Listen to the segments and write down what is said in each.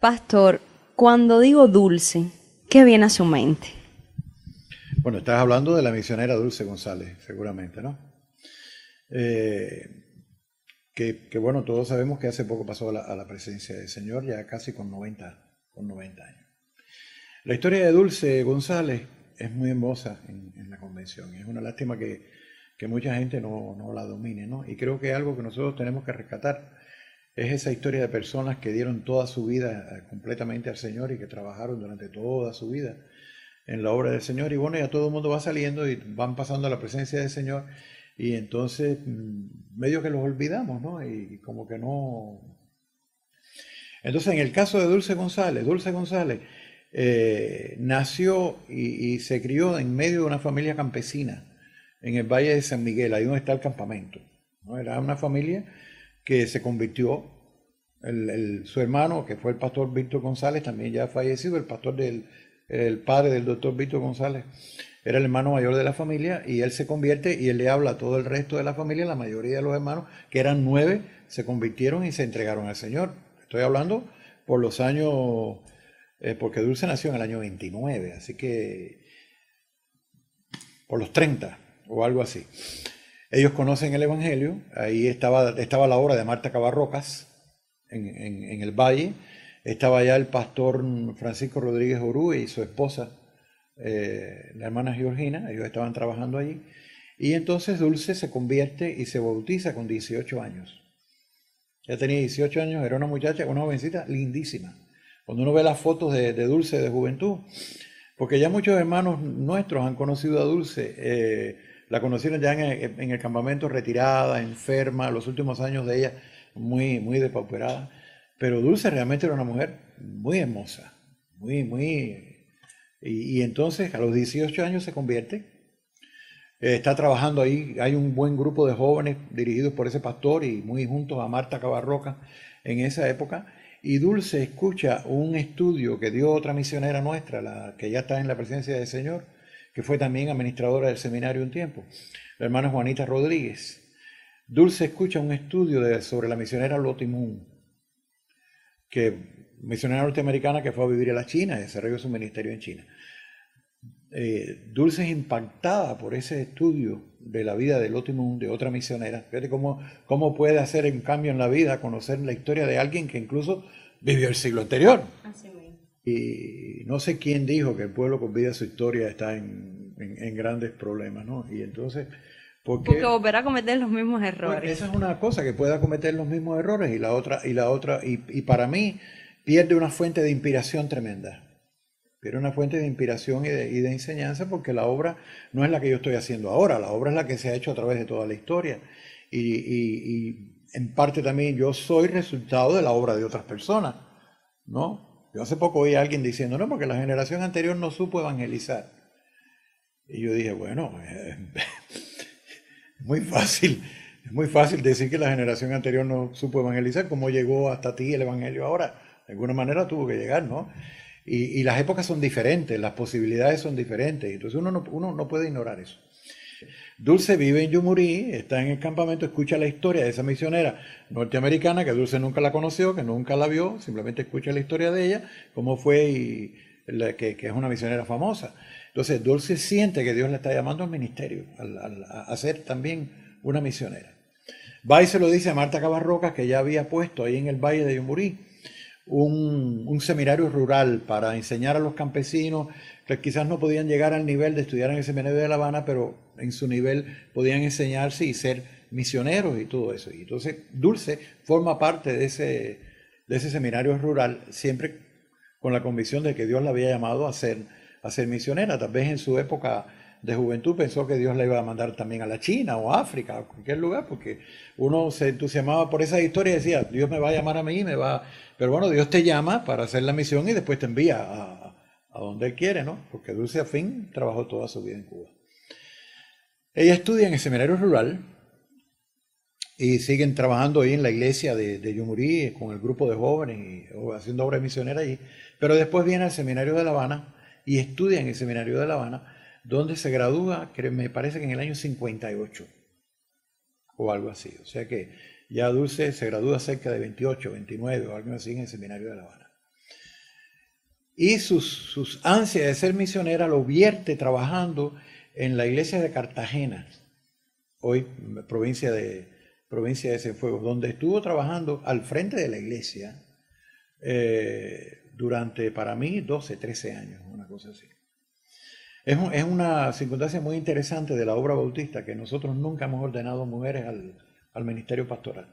Pastor, cuando digo dulce, ¿qué viene a su mente? Bueno, estás hablando de la misionera Dulce González, seguramente, ¿no? Eh, que bueno, todos sabemos que hace poco pasó a la presencia del Señor, ya casi con 90 años. La historia de Dulce González es muy hermosa en la convención. Es una lástima que mucha gente no la domine, ¿no? Y creo que algo que nosotros tenemos que rescatar es esa historia de personas que dieron toda su vida completamente al Señor y que trabajaron durante toda su vida en la obra del Señor. Y bueno, ya todo el mundo va saliendo y van pasando a la presencia del Señor. Y entonces medio que los olvidamos, ¿no? Y como que no. Entonces, en el caso de Dulce González nació y se crió en medio de una familia campesina en el Valle de San Miguel, ahí donde está el campamento, ¿no? Era una familia que se convirtió, su hermano, que fue el pastor Víctor González, también ya fallecido, el padre del doctor Víctor González, era el hermano mayor de la familia y él se convierte y él le habla a todo el resto de la familia, la mayoría de los hermanos, que eran 9, se convirtieron y se entregaron al Señor. Estoy hablando por los años, porque Dulce nació en el año 29, así que por los 30 o algo así. Ellos conocen el Evangelio, ahí estaba la obra de Marta Cabarrocas en el Valle, estaba ya el pastor Francisco Rodríguez Orú y su esposa, la hermana Georgina, ellos estaban trabajando allí, y entonces Dulce se convierte y se bautiza con 18 años. Ya tenía 18 años, era una muchacha, una jovencita lindísima. Cuando uno ve las fotos de Dulce de juventud, porque ya muchos hermanos nuestros han conocido a Dulce, la conocieron ya en el campamento retirada, enferma, los últimos años de ella muy depauperada. Pero Dulce realmente era una mujer muy hermosa, muy. Y entonces a los 18 años se convierte, está trabajando ahí, hay un buen grupo de jóvenes dirigidos por ese pastor y muy juntos a Marta Cabarroca en esa época. Y Dulce escucha un estudio que dio otra misionera nuestra, la que ya está en la presencia del Señor, que fue también administradora del seminario un tiempo, la hermana Juanita Rodríguez. Dulce escucha un estudio sobre la misionera Lottie Moon, que misionera norteamericana que fue a vivir a la China y desarrolló su ministerio en China. Dulce es impactada por ese estudio de la vida de Lottie Moon, de otra misionera. Fíjate cómo puede hacer un cambio en la vida, conocer la historia de alguien que incluso vivió el siglo anterior. Así mismo. Y no sé quién dijo que el pueblo que olvida su historia está en grandes problemas, ¿no? Y entonces, ¿por Porque qué? volverá a cometer los mismos Pues errores. esa es una cosa, que pueda cometer los mismos errores y para mí pierde una fuente de inspiración tremenda. Pierde una fuente de inspiración y de enseñanza porque la obra no es la que yo estoy haciendo ahora, la obra es la que se ha hecho a través de toda la historia. Y en parte también yo soy resultado de la obra de otras personas, ¿no? Yo hace poco oí a alguien diciendo, no, porque la generación anterior no supo evangelizar. Y yo dije, bueno, muy fácil, es muy fácil decir que la generación anterior no supo evangelizar. ¿Cómo llegó hasta ti el evangelio ahora? De alguna manera tuvo que llegar, ¿no? Y las épocas son diferentes, las posibilidades son diferentes, entonces uno no puede ignorar eso. Dulce vive en Yumurí, está en el campamento, escucha la historia de esa misionera norteamericana que Dulce nunca la conoció, que nunca la vio, simplemente escucha la historia de ella, cómo fue que es una misionera famosa. Entonces Dulce siente que Dios le está llamando al ministerio, a ser también una misionera. Va y se lo dice a Marta Cabarrocas, que ya había puesto ahí en el Valle de Yumurí un seminario rural para enseñar a los campesinos que quizás no podían llegar al nivel de estudiar en el seminario de La Habana, pero en su nivel podían enseñarse y ser misioneros y todo eso. Y entonces Dulce forma parte de ese seminario rural, siempre con la convicción de que Dios la había llamado a ser misionera. Tal vez en su época de juventud pensó que Dios la iba a mandar también a la China o a África o a cualquier lugar, porque uno se entusiasmaba por esa historia y decía, Dios me va a llamar a mí, me va. Pero bueno, Dios te llama para hacer la misión y después te envía a donde Él quiere, ¿no? Porque Dulce a fin trabajó toda su vida en Cuba. Ella estudia en el seminario rural y siguen trabajando ahí en la iglesia de Yumurí con el grupo de jóvenes y haciendo obra misionera allí. Pero después viene al seminario de La Habana y estudia en el seminario de La Habana, donde se gradúa, que me parece que en el año 58 o algo así. O sea que ya Dulce se gradúa cerca de 28, 29 o algo así en el seminario de La Habana. y sus ansias de ser misionera lo vierte trabajando en la iglesia de Cartagena, hoy provincia de Cienfuegos, donde estuvo trabajando al frente de la iglesia durante, para mí, 12, 13 años, una cosa así. Es una circunstancia muy interesante de la obra bautista que nosotros nunca hemos ordenado mujeres al ministerio pastoral.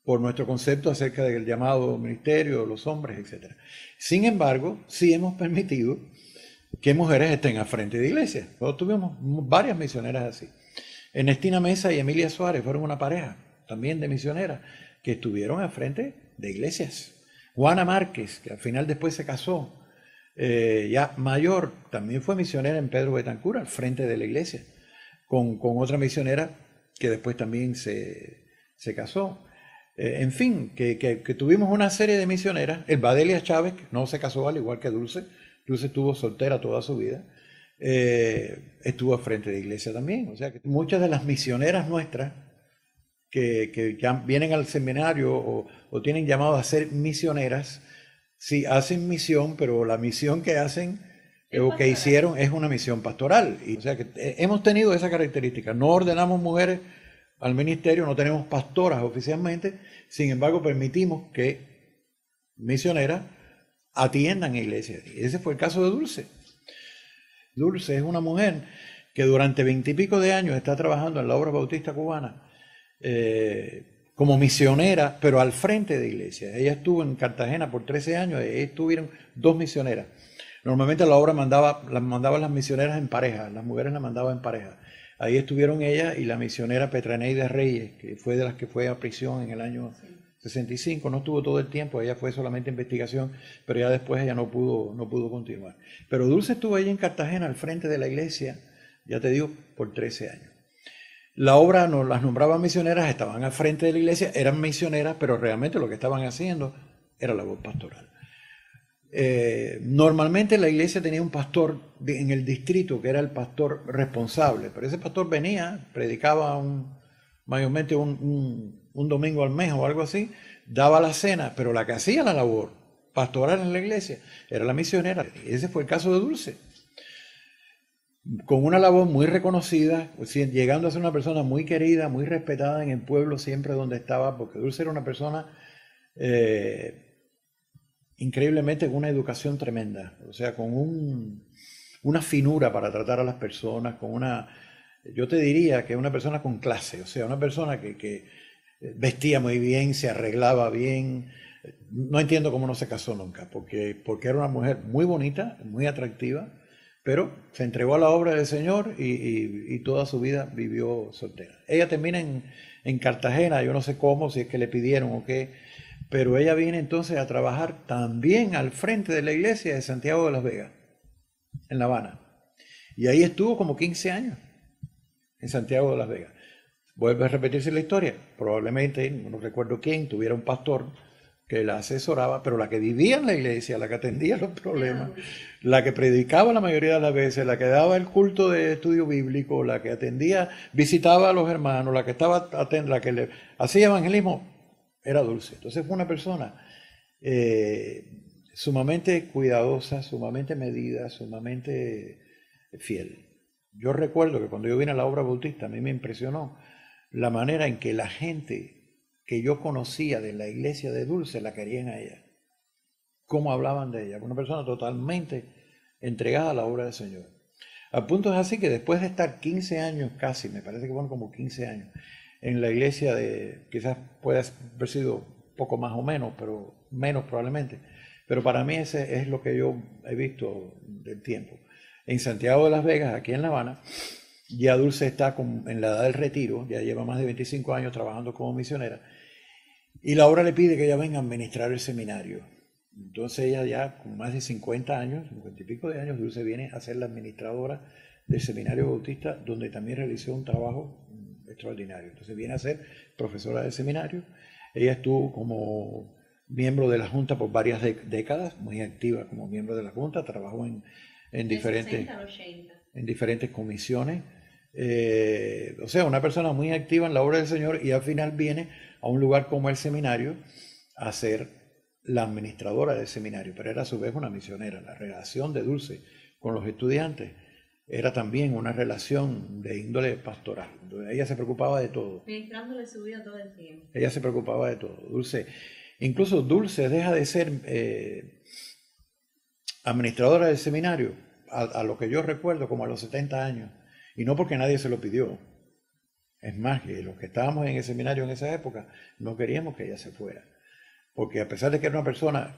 Por nuestro concepto acerca del llamado ministerio, los hombres, etc. Sin embargo, sí hemos permitido que mujeres estén al frente de iglesias. Nosotros tuvimos varias misioneras así. Ernestina Mesa y Emilia Suárez fueron una pareja también de misioneras que estuvieron al frente de iglesias. Juana Márquez, que al final después se casó, ya mayor, también fue misionera en Pedro Betancur, al frente de la iglesia, con otra misionera que después también se casó. En fin, que tuvimos una serie de misioneras. El Badelia Chávez, que no se casó al igual que Dulce. Dulce estuvo soltera toda su vida. Estuvo al frente de iglesia también. O sea que muchas de las misioneras nuestras que ya vienen al seminario o tienen llamado a ser misioneras, sí hacen misión, pero la misión que hacen o que hicieron es una misión pastoral. Y, o sea que hemos tenido esa característica. No ordenamos mujeres al ministerio, no tenemos pastoras oficialmente, sin embargo permitimos que misioneras atiendan iglesias. Y ese fue el caso de Dulce. Dulce es una mujer que durante 20 y pico de años está trabajando en la obra bautista cubana como misionera, pero al frente de iglesias. Ella estuvo en Cartagena por 13 años, estuvieron 2 misioneras. Normalmente la obra mandaban las misioneras en pareja, las mujeres las mandaban en pareja. Ahí estuvieron ella y la misionera Petraneida Reyes, que fue de las que fue a prisión en el año 65. No estuvo todo el tiempo, ella fue solamente investigación, pero ya después ella no pudo continuar. Pero Dulce estuvo ahí en Cartagena al frente de la iglesia, ya te digo, por 13 años. La obra nos las nombraban misioneras, estaban al frente de la iglesia, eran misioneras, pero realmente lo que estaban haciendo era labor pastoral. Normalmente la iglesia tenía un pastor en el distrito que era el pastor responsable, pero ese pastor venía, predicaba mayormente un domingo al mes o algo así, daba la cena, pero la que hacía la labor pastoral en la iglesia era la misionera. Ese fue el caso de Dulce, con una labor muy reconocida, llegando a ser una persona muy querida, muy respetada en el pueblo siempre donde estaba, porque Dulce era una persona increíblemente con una educación tremenda, o sea, con una finura para tratar a las personas, yo te diría que una persona con clase, o sea, una persona que vestía muy bien, se arreglaba bien. No entiendo cómo no se casó nunca, porque era una mujer muy bonita, muy atractiva, pero se entregó a la obra del Señor y toda su vida vivió soltera. Ella termina en Cartagena, yo no sé cómo, si es que le pidieron o qué, pero ella viene entonces a trabajar también al frente de la iglesia de Santiago de las Vegas, en La Habana. Y ahí estuvo como 15 años, en Santiago de las Vegas. Vuelve a repetirse la historia. Probablemente, no recuerdo quién, tuviera un pastor que la asesoraba, pero la que vivía en la iglesia, la que atendía los problemas, la que predicaba la mayoría de las veces, la que daba el culto de estudio bíblico, la que atendía, visitaba a los hermanos, la que estaba atenta, la que le hacía evangelismo, era Dulce. Entonces fue una persona sumamente cuidadosa, sumamente medida, sumamente fiel. Yo recuerdo que cuando yo vine a la obra bautista, a mí me impresionó la manera en que la gente que yo conocía de la iglesia de Dulce la querían a ella. Cómo hablaban de ella. Una persona totalmente entregada a la obra del Señor. Al punto es así que después de estar 15 años casi, me parece que fueron como 15 años, en la iglesia quizás pueda haber sido poco más o menos, pero menos probablemente. Pero para mí ese es lo que yo he visto del tiempo. En Santiago de las Vegas, aquí en La Habana, ya Dulce está en la edad del retiro, ya lleva más de 25 años trabajando como misionera, y la obra le pide que ella venga a administrar el seminario. Entonces ella ya con más de 50 años, 50 y pico de años, Dulce viene a ser la administradora del seminario bautista, donde también realizó un trabajo extraordinario. Entonces viene a ser profesora del seminario. Ella estuvo como miembro de la Junta por varias décadas, muy activa como miembro de la Junta, trabajó en diferentes comisiones. O sea, una persona muy activa en la obra del Señor y al final viene a un lugar como el seminario a ser la administradora del seminario, pero era a su vez una misionera. La relación de Dulce con los estudiantes era también una relación de índole pastoral. Ella se preocupaba de todo. Ministrándole su vida todo el tiempo. Ella se preocupaba de todo. Dulce, incluso Dulce deja de ser administradora del seminario, a lo que yo recuerdo, como a los 70 años. Y no porque nadie se lo pidió. Es más, que los que estábamos en el seminario en esa época no queríamos que ella se fuera. Porque a pesar de que era una persona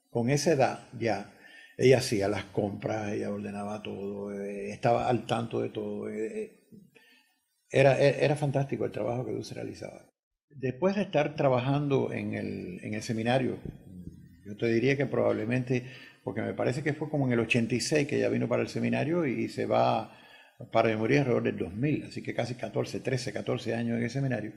con esa edad ya, ella hacía las compras, ella ordenaba todo, estaba al tanto de todo. Era fantástico el trabajo que Dulce realizaba. Después de estar trabajando en el seminario, yo te diría que probablemente, porque me parece que fue como en el 86 que ella vino para el seminario y se va para morir alrededor del 2000, así que casi 13, 14 años en el seminario.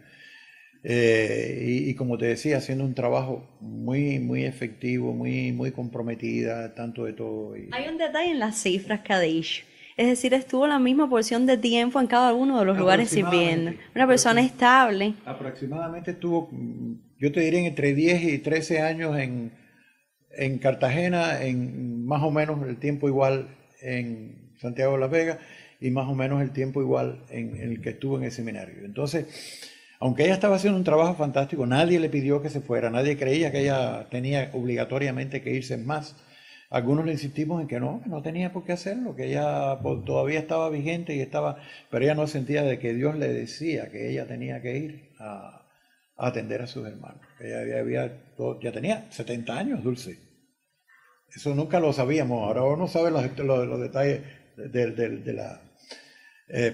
Y como te decía, haciendo un trabajo muy, muy efectivo, muy comprometida, tanto de todo. Hay un detalle en las cifras que ha dicho. Es decir, estuvo la misma porción de tiempo en cada uno de los lugares sirviendo. Una persona estable. Aproximadamente estuvo, yo te diría, entre 10 y 13 años en Cartagena, en más o menos el tiempo igual en Santiago de Las Vegas y más o menos el tiempo igual en el que estuvo en el seminario. Entonces, aunque ella estaba haciendo un trabajo fantástico, nadie le pidió que se fuera, nadie creía que ella tenía obligatoriamente que irse más. Algunos le insistimos en que no tenía por qué hacerlo, que ella todavía estaba vigente y estaba, pero ella no sentía de que Dios le decía que ella tenía que ir a atender a sus hermanos. Ella ya tenía 70 años, Dulce. Eso nunca lo sabíamos, ahora uno sabe los detalles de la...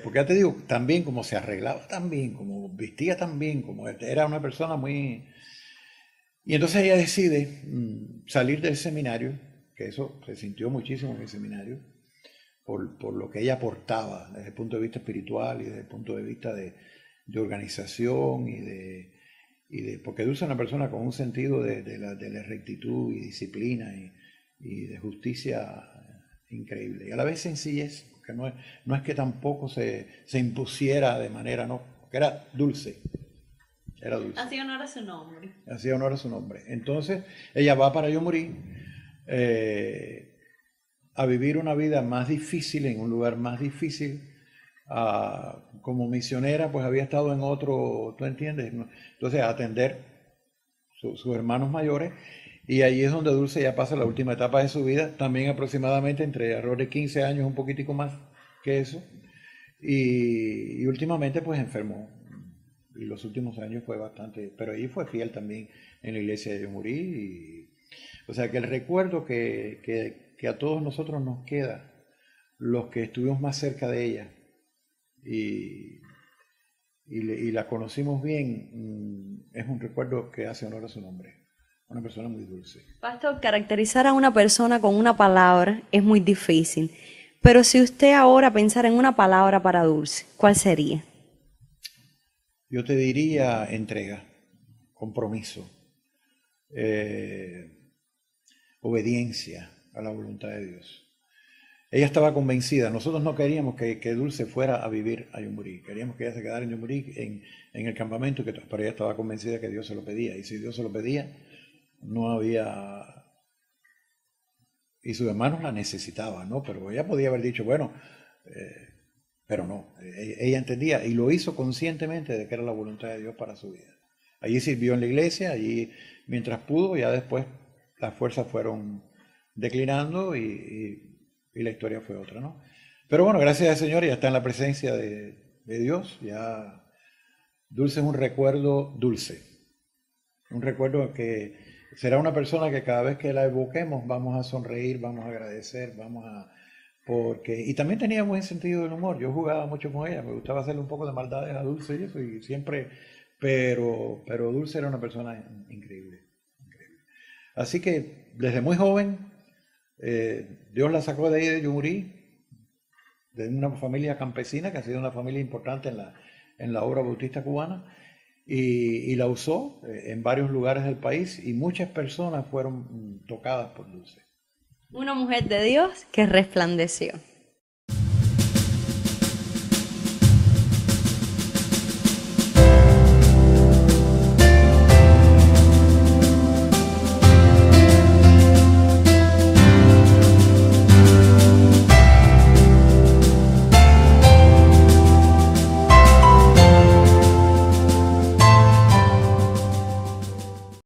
porque ya te digo, también como se arreglaba tan bien, como vestía tan bien, como era una persona muy... Y entonces ella decide salir del seminario, que eso se sintió muchísimo en el seminario, por lo que ella aportaba desde el punto de vista espiritual y desde el punto de vista de organización porque Dulce es una persona con un sentido de la rectitud y disciplina y de justicia increíble. Y a la vez sencillez, porque no es que tampoco se impusiera de manera, no, porque era dulce. Era dulce. Hacía honor a su nombre. Hacía honor a su nombre. Entonces, ella va para Yomurí a vivir una vida más difícil, en un lugar más difícil. Como misionera, pues había estado en otro, ¿tú entiendes? Entonces, a atender sus hermanos mayores. Y ahí es donde Dulce ya pasa la última etapa de su vida, también aproximadamente entre alrededor de 15 años, un poquitico más que eso. Y últimamente pues enfermó. Y los últimos años fue bastante, pero ahí fue fiel también en la iglesia de Yomurí. O sea que el recuerdo que a todos nosotros nos queda, los que estuvimos más cerca de ella y la conocimos bien, es un recuerdo que hace honor a su nombre. Una persona muy dulce. Pastor, caracterizar a una persona con una palabra es muy difícil. Pero si usted ahora pensara en una palabra para Dulce, ¿cuál sería? Yo te diría entrega, compromiso, obediencia a la voluntad de Dios. Ella estaba convencida, nosotros no queríamos que Dulce fuera a vivir a Yomurí, queríamos que ella se quedara en Yomurí, en el campamento, pero ella estaba convencida que Dios se lo pedía, y si Dios se lo pedía, no había... Y sus hermanos la necesitaban, ¿no? Pero ella podía haber dicho, bueno, pero no, ella entendía y lo hizo conscientemente de que era la voluntad de Dios para su vida. Allí sirvió en la iglesia, allí mientras pudo, ya después las fuerzas fueron declinando y la historia fue otra, ¿no? Pero bueno, gracias al Señor ya está en la presencia de Dios, ya Dulce es un recuerdo dulce, un recuerdo que será una persona que cada vez que la evoquemos vamos a sonreír, vamos a agradecer, y también tenía buen sentido del humor. Yo jugaba mucho con ella, me gustaba hacerle un poco de maldades a Dulce y eso, y siempre, pero Dulce era una persona increíble, increíble. Así que desde muy joven, Dios la sacó de ahí de Yomurí, de una familia campesina que ha sido una familia importante en la obra bautista cubana, y la usó en varios lugares del país y muchas personas fueron tocadas por Dulce. Una mujer de Dios que resplandeció.